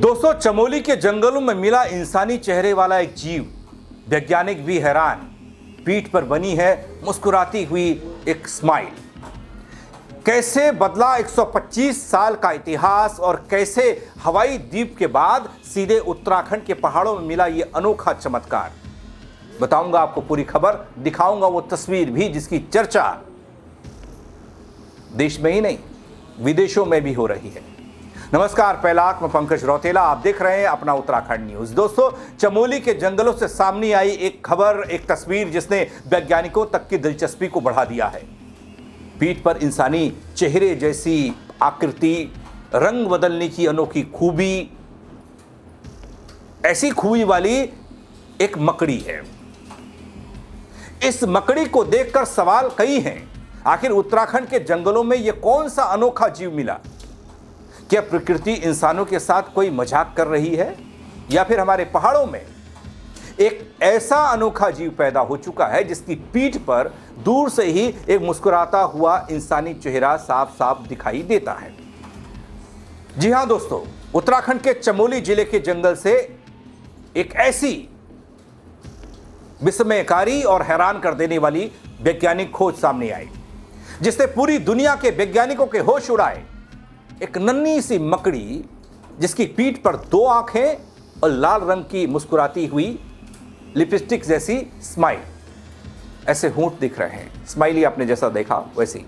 दोस्तों, चमोली के जंगलों में मिला इंसानी चेहरे वाला एक जीव। वैज्ञानिक भी हैरान। पीठ पर बनी है मुस्कुराती हुई एक स्माइल। कैसे बदला 125 साल का इतिहास और कैसे हवाई द्वीप के बाद सीधे उत्तराखंड के पहाड़ों में मिला यह अनोखा चमत्कार। बताऊंगा आपको पूरी खबर, दिखाऊंगा वो तस्वीर भी जिसकी चर्चा देश में ही नहीं विदेशों में भी हो रही है। नमस्कार, पहला मैं पंकज रौतेला, आप देख रहे हैं अपना उत्तराखंड न्यूज। दोस्तों, चमोली के जंगलों से सामने आई एक खबर, एक तस्वीर जिसने वैज्ञानिकों तक की दिलचस्पी को बढ़ा दिया है। पीठ पर इंसानी चेहरे जैसी आकृति, रंग बदलने की अनोखी खूबी, ऐसी खूबी वाली एक मकड़ी है। इस मकड़ी को देखकर सवाल कई हैं। आखिर उत्तराखंड के जंगलों में यह कौन सा अनोखा जीव मिला? क्या प्रकृति इंसानों के साथ कोई मजाक कर रही है, या फिर हमारे पहाड़ों में एक ऐसा अनोखा जीव पैदा हो चुका है जिसकी पीठ पर दूर से ही एक मुस्कुराता हुआ इंसानी चेहरा साफ साफ दिखाई देता है? जी हां दोस्तों, उत्तराखंड के चमोली जिले के जंगल से एक ऐसी विस्मयकारी और हैरान कर देने वाली वैज्ञानिक खोज सामने आई जिसने पूरी दुनिया के वैज्ञानिकों के होश उड़ाए। एक नन्ही सी मकड़ी जिसकी पीठ पर 2 आंखें और लाल रंग की मुस्कुराती हुई लिपस्टिक जैसी स्माइल, ऐसे होंठ दिख रहे हैं। स्माइली आपने जैसा देखा वैसी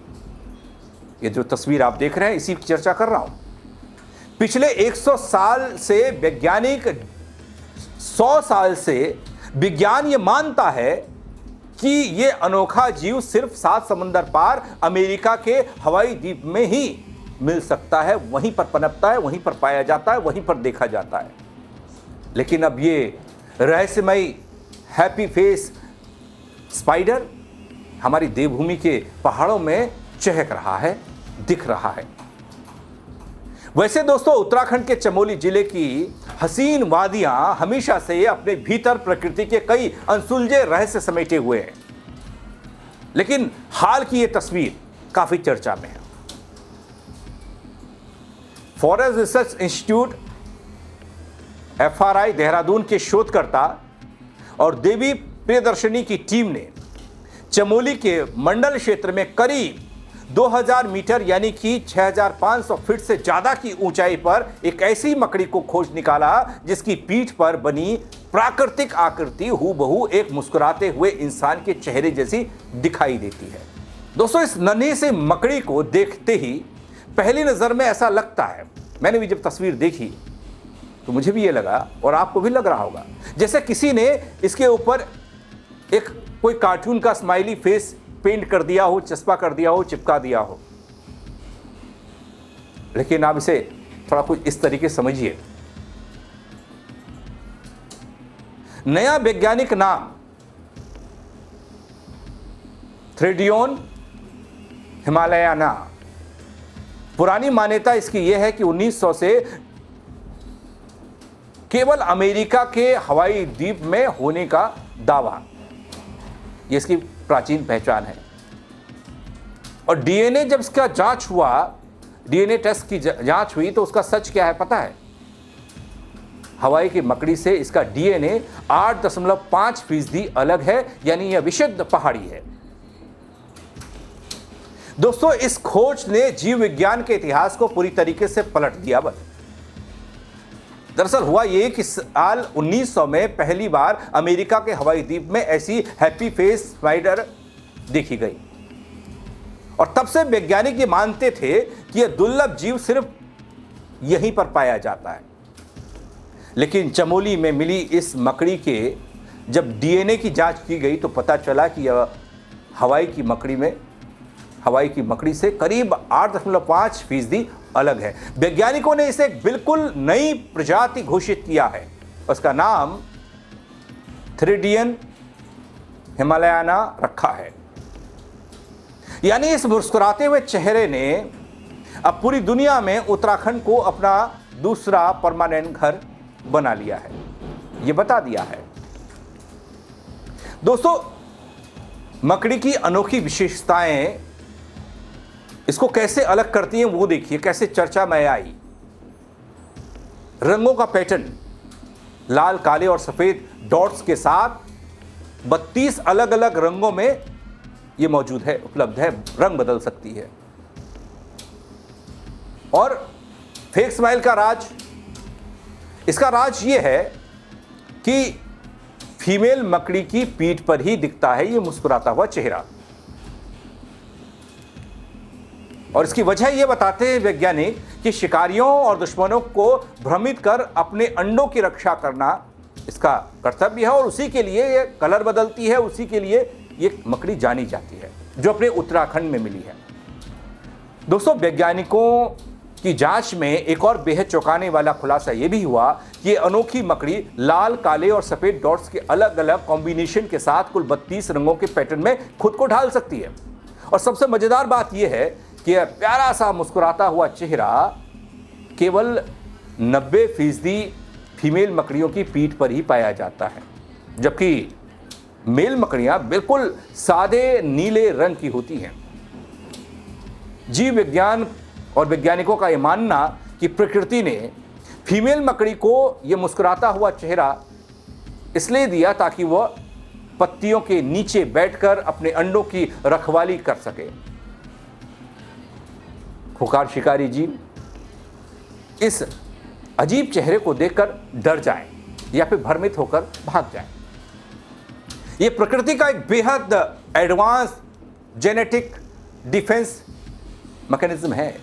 ये जो तस्वीर आप देख रहे हैं, इसी की चर्चा कर रहा हूं। पिछले 100 साल से वैज्ञानिक 100 साल से विज्ञान ये मानता है कि ये अनोखा जीव सिर्फ 7 समंदर पार अमेरिका के हवाई द्वीप में ही मिल सकता है, वहीं पर पनपता है, वहीं पर पाया जाता है, वहीं पर देखा जाता है। लेकिन अब ये रहस्यमयी हैप्पी फेस स्पाइडर हमारी देवभूमि के पहाड़ों में चहक रहा है, दिख रहा है। वैसे दोस्तों, उत्तराखंड के चमोली जिले की हसीन वादियां हमेशा से अपने भीतर प्रकृति के कई अनसुलझे रहस्य समेटे हुए हैं। लेकिन हाल की यह तस्वीर काफी चर्चा में है। Forest research institute FRI Dehradun के शोधकर्ता और देवी प्रियदर्शनी की टीम ने चमोली के मंडल क्षेत्र में करीब 2000 मीटर यानी कि 6500 फीट से ज्यादा की ऊंचाई पर एक ऐसी मकड़ी को खोज निकाला जिसकी पीठ पर बनी प्राकृतिक आकृति हूबहू एक मुस्कुराते हुए इंसान के चेहरे जैसी दिखाई देती है। दोस्तों, इस नन्ही से मकड़ी को देखते ही पहली नजर में ऐसा लगता है, मैंने भी जब तस्वीर देखी तो मुझे भी ये लगा और आपको भी लग रहा होगा, जैसे किसी ने इसके ऊपर एक कोई कार्टून का स्माइली फेस पेंट कर दिया हो, चस्पा कर दिया हो, चिपका दिया हो। लेकिन आप इसे थोड़ा कुछ इस तरीके समझिए। नया वैज्ञानिक नाम थ्रेडियन हिमालयाना। पुरानी मान्यता इसकी यह है कि 1900 से केवल अमेरिका के हवाई द्वीप में होने का दावा, यह इसकी प्राचीन पहचान है। और डीएनए जब इसका जांच हुआ, डीएनए टेस्ट की जांच हुई तो उसका सच क्या है पता है? हवाई की मकड़ी से इसका डीएनए 8.5% अलग है, यानी यह विशुद्ध पहाड़ी है। दोस्तों, इस खोज ने जीव विज्ञान के इतिहास को पूरी तरीके से पलट दिया। बस दरअसल हुआ यह कि साल 1900 में पहली बार अमेरिका के हवाई द्वीप में ऐसी हैप्पी फेस स्पाइडर देखी गई और तब से वैज्ञानिक ये मानते थे कि यह दुर्लभ जीव सिर्फ यहीं पर पाया जाता है। लेकिन चमोली में मिली इस मकड़ी के जब डीएनए की जांच की गई तो पता चला कि यह हवाई की मकड़ी से करीब 8.5% अलग है। वैज्ञानिकों ने इसे एक बिल्कुल नई प्रजाति घोषित किया है। उसका नाम थ्रेडियन हिमालयाना रखा है। यानी इस मुस्कुराते हुए चेहरे ने अब पूरी दुनिया में उत्तराखंड को अपना दूसरा परमानेंट घर बना लिया है, यह बता दिया है। दोस्तों, मकड़ी की अनोखी विशेषताएं इसको कैसे अलग करती हैं वो देखिए, कैसे चर्चा में आई। रंगों का पैटर्न, लाल, काले और सफेद डॉट्स के साथ 32 अलग अलग रंगों में यह मौजूद है, उपलब्ध है, रंग बदल सकती है। और फेक स्माइल का राज, इसका राज यह है कि फीमेल मकड़ी की पीठ पर ही दिखता है यह मुस्कुराता हुआ चेहरा। और इसकी वजह यह बताते हैं वैज्ञानिक कि शिकारियों और दुश्मनों को भ्रमित कर अपने अंडों की रक्षा करना इसका कर्तव्य है, और उसी के लिए यह कलर बदलती है, उसी के लिए यह मकड़ी जानी जाती है, जो अपने उत्तराखंड में मिली है। दोस्तों, वैज्ञानिकों की जांच में एक और बेहद चौंकाने वाला खुलासा यह भी हुआ कि ये अनोखी मकड़ी लाल, काले और सफेद डॉट्स के अलग अलग कॉम्बिनेशन के साथ कुल 32 रंगों के पैटर्न में खुद को ढाल सकती है। और सबसे मजेदार बात यह है कि यह प्यारा सा मुस्कुराता हुआ चेहरा केवल 90% फीमेल मकड़ियों की पीठ पर ही पाया जाता है, जबकि मेल मकड़ियां बिल्कुल सादे नीले रंग की होती हैं। जीव विज्ञान और वैज्ञानिकों का यह मानना कि प्रकृति ने फीमेल मकड़ी को यह मुस्कुराता हुआ चेहरा इसलिए दिया ताकि वह पत्तियों के नीचे बैठकर अपने अंडों की रखवाली कर सके। खुंखार शिकारी जीव इस अजीब चेहरे को देखकर डर जाएं या फिर भ्रमित होकर भाग जाएं। यह प्रकृति का एक बेहद एडवांस जेनेटिक डिफेंस मैकेनिज्म है।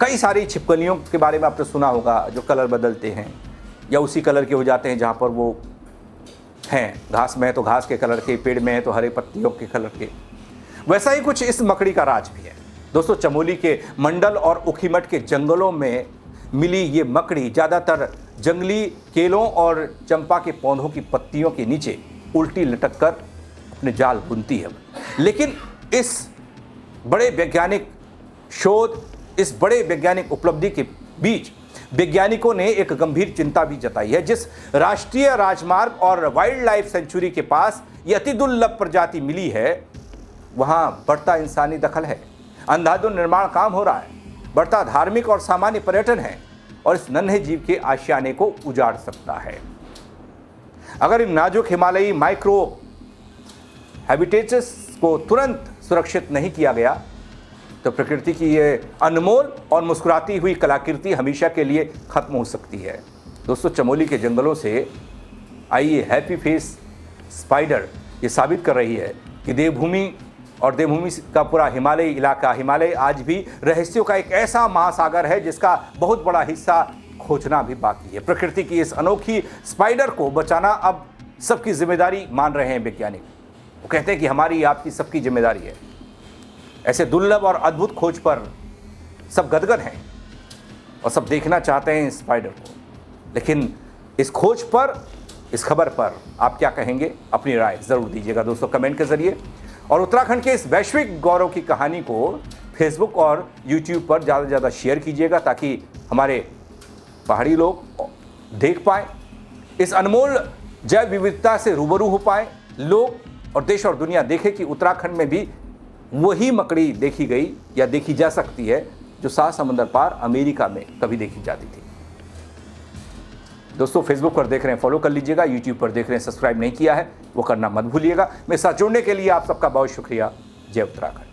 कई सारी छिपकलियों के बारे में आपने सुना होगा जो कलर बदलते हैं या उसी कलर के हो जाते हैं जहाँ पर वो हैं। घास में है तो घास के कलर के, पेड़ में है तो हरे पत्तियों के कलर के। वैसा ही कुछ इस मकड़ी का राज भी है। दोस्तों, चमोली के मंडल और उखीमठ के जंगलों में मिली ये मकड़ी ज़्यादातर जंगली केलों और चंपा के पौधों की पत्तियों के नीचे उल्टी लटक कर अपने जाल बुनती है। लेकिन इस बड़े वैज्ञानिक शोध, इस बड़े वैज्ञानिक उपलब्धि के बीच वैज्ञानिकों ने एक गंभीर चिंता भी जताई है। जिस राष्ट्रीय राजमार्ग और वाइल्ड लाइफ सेंचुरी के पास ये अति दुर्लभ प्रजाति मिली है, वहां बढ़ता इंसानी दखल है, अंधाधुंध निर्माण काम हो रहा है, बढ़ता धार्मिक और सामान्य पर्यटन है और इस नन्हे जीव के आशियाने को उजाड़ सकता है। अगर इन नाजुक हिमालयी माइक्रो हैबिटेट्स को तुरंत सुरक्षित नहीं किया गया तो प्रकृति की ये अनमोल और मुस्कुराती हुई कलाकृति हमेशा के लिए खत्म हो सकती है। दोस्तों, चमोली के जंगलों से आई ये हैप्पी फेस स्पाइडर ये साबित कर रही है कि देवभूमि और देवभूमि का पूरा हिमालयी इलाका, हिमालय आज भी रहस्यों का एक ऐसा महासागर है जिसका बहुत बड़ा हिस्सा खोजना भी बाकी है। प्रकृति की इस अनोखी स्पाइडर को बचाना अब सबकी जिम्मेदारी मान रहे हैं वैज्ञानिक। वो कहते हैं कि हमारी, आपकी, सबकी जिम्मेदारी है। ऐसे दुर्लभ और अद्भुत खोज पर सब गदगद हैं और सब देखना चाहते हैं इस स्पाइडर को। लेकिन इस खोज पर, इस खबर पर आप क्या कहेंगे? अपनी राय ज़रूर दीजिएगा दोस्तों कमेंट के ज़रिए। और उत्तराखंड के इस वैश्विक गौरव की कहानी को फेसबुक और यूट्यूब पर ज़्यादा से ज़्यादा शेयर कीजिएगा ताकि हमारे पहाड़ी लोग देख पाएँ, इस अनमोल जैव विविधता से रूबरू हो पाएँ लोग, और देश और दुनिया देखे कि उत्तराखंड में भी वही मकड़ी देखी गई या देखी जा सकती है जो 7 समुंदर पार अमेरिका में कभी देखी जाती थी। दोस्तों, फेसबुक पर देख रहे हैं फॉलो कर लीजिएगा, यूट्यूब पर देख रहे हैं सब्सक्राइब नहीं किया है वो करना मत भूलिएगा। मेरे साथ जुड़ने के लिए आप सबका बहुत शुक्रिया। जय उत्तराखंड।